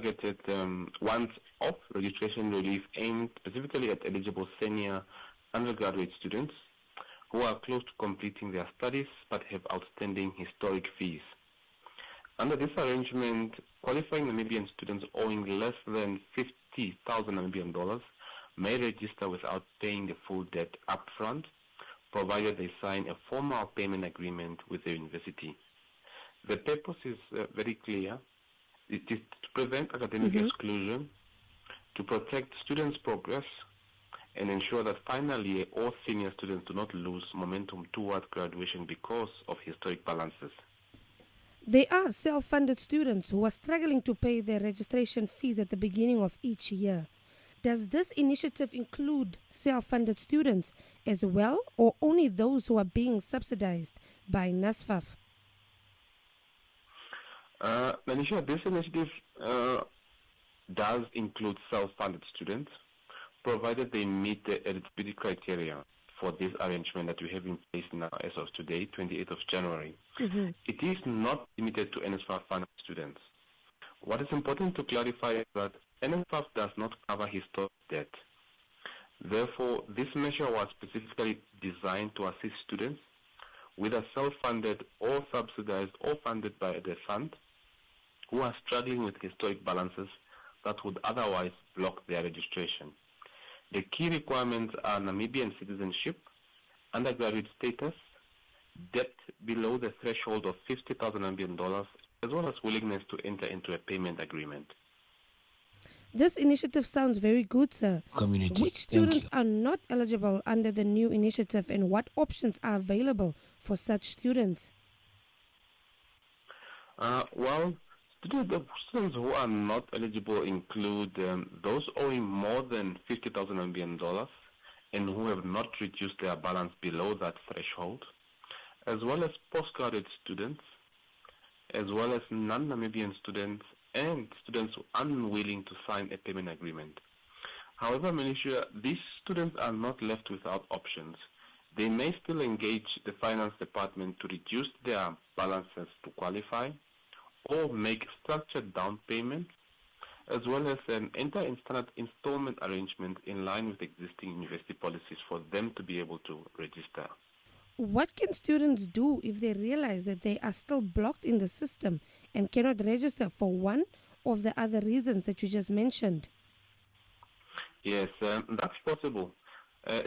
targeted once-off registration relief aimed specifically at eligible senior undergraduate students who are close to completing their studies but have outstanding historic fees. Under this arrangement, qualifying Namibian students owing less than 50,000 Namibian dollars may register without paying the full debt upfront, provided they sign a formal payment agreement with the university. The purpose is very clear. It is to prevent academic exclusion, to protect students' progress, and ensure that finally all senior students do not lose momentum towards graduation because of historic balances. There are self-funded students who are struggling to pay their registration fees at the beginning of each year. Does this initiative include self-funded students as well, or only those who are being subsidized by NSFAF? Mauricia, this initiative does include self-funded students, provided they meet the eligibility criteria for this arrangement that we have in place now as of today, 28th of January. It is not limited to NSFAF-funded students. What is important to clarify is that NSFAF does not cover historic debt. Therefore, this measure was specifically designed to assist students, whether self-funded or subsidized or funded by the fund, who are struggling with historic balances that would otherwise block their registration. The key requirements are Namibian citizenship, undergraduate status, debt below the threshold of 50,000 Namibian dollars, as well as willingness to enter into a payment agreement. This initiative sounds very good, sir. Which students are not eligible under the new initiative, and what options are available for such students? Students who are not eligible include those owing more than 50,000 Namibian dollars and who have not reduced their balance below that threshold, as well as postgraduate students, as well as non-Namibian students and students unwilling to sign a payment agreement. However, Mauricia, these students are not left without options. They may still engage the finance department to reduce their balances to qualify, or make structured down payments, as well as enter in standard installment arrangement in line with existing university policies for them to be able to register. What can students do if they realize that they are still blocked in the system and cannot register for one of the other reasons that you just mentioned? Yes, that's possible.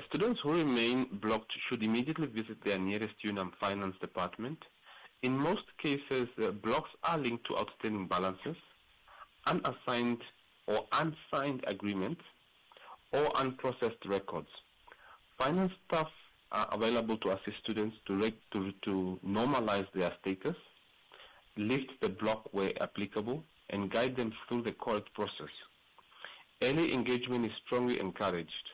Students who remain blocked should immediately visit their nearest UNAM finance department. In most cases, blocks are linked to outstanding balances, unassigned or unsigned agreements, or unprocessed records. Finance staff are available to assist students to normalize their status, lift the block where applicable, and guide them through the correct process. Early engagement is strongly encouraged.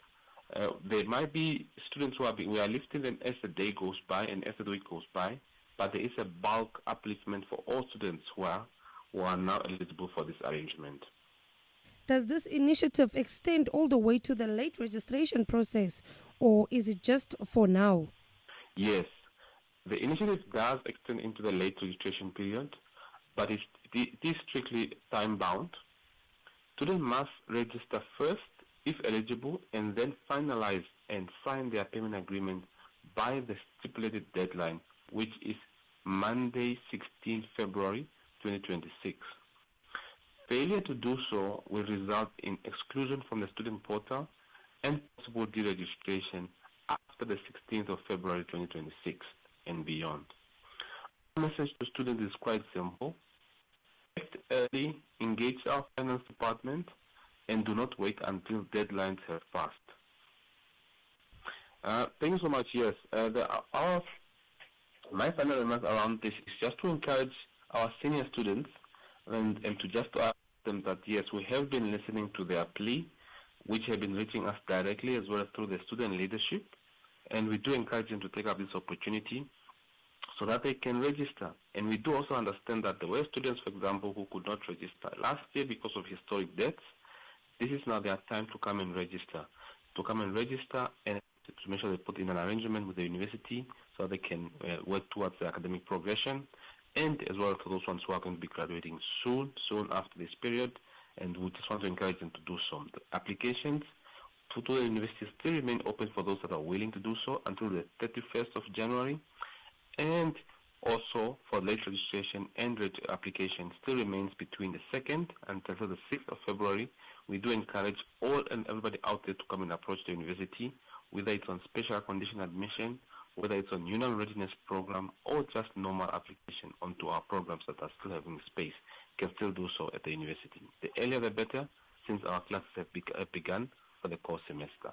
There might be students we are lifting them as the day goes by and as the week goes by, but there is a bulk upliftment for all students who are now eligible for this arrangement. Does this initiative extend all the way to the late registration process, or is it just for now? Yes, the initiative does extend into the late registration period, but it is strictly time-bound. Students must register first, if eligible, and then finalize and sign their payment agreement by the stipulated deadline, which is Monday, 16 February 2026. Failure to do so will result in exclusion from the student portal and possible deregistration after the 16th of February 2026 and beyond. Our message to students is quite simple. Act early, engage our finance department, and do not wait until deadlines have passed. Thank you so much. Yes, my final remarks around this is just to encourage our senior students and to just ask them that, yes, we have been listening to their plea, which have been reaching us directly as well as through the student leadership, and we do encourage them to take up this opportunity so that they can register. And we do also understand that there were students, for example, who could not register last year because of historic debts. This is now their time to come and register, and to make sure they put in an arrangement with the university so they can work towards their academic progression, and as well for those ones who are going to be graduating soon after this period, and we just want to encourage them to do so. The applications to the university still remain open for those that are willing to do so until the 31st of January, and also for late registration and application still remains between the 2nd until the 6th of February. We do encourage all and everybody out there to come and approach the university, whether it's on special condition admission, whether it's on UNAM readiness program, or just normal application onto our programs that are still having space, can still do so at the university. The earlier the better, since our classes have begun for the course semester.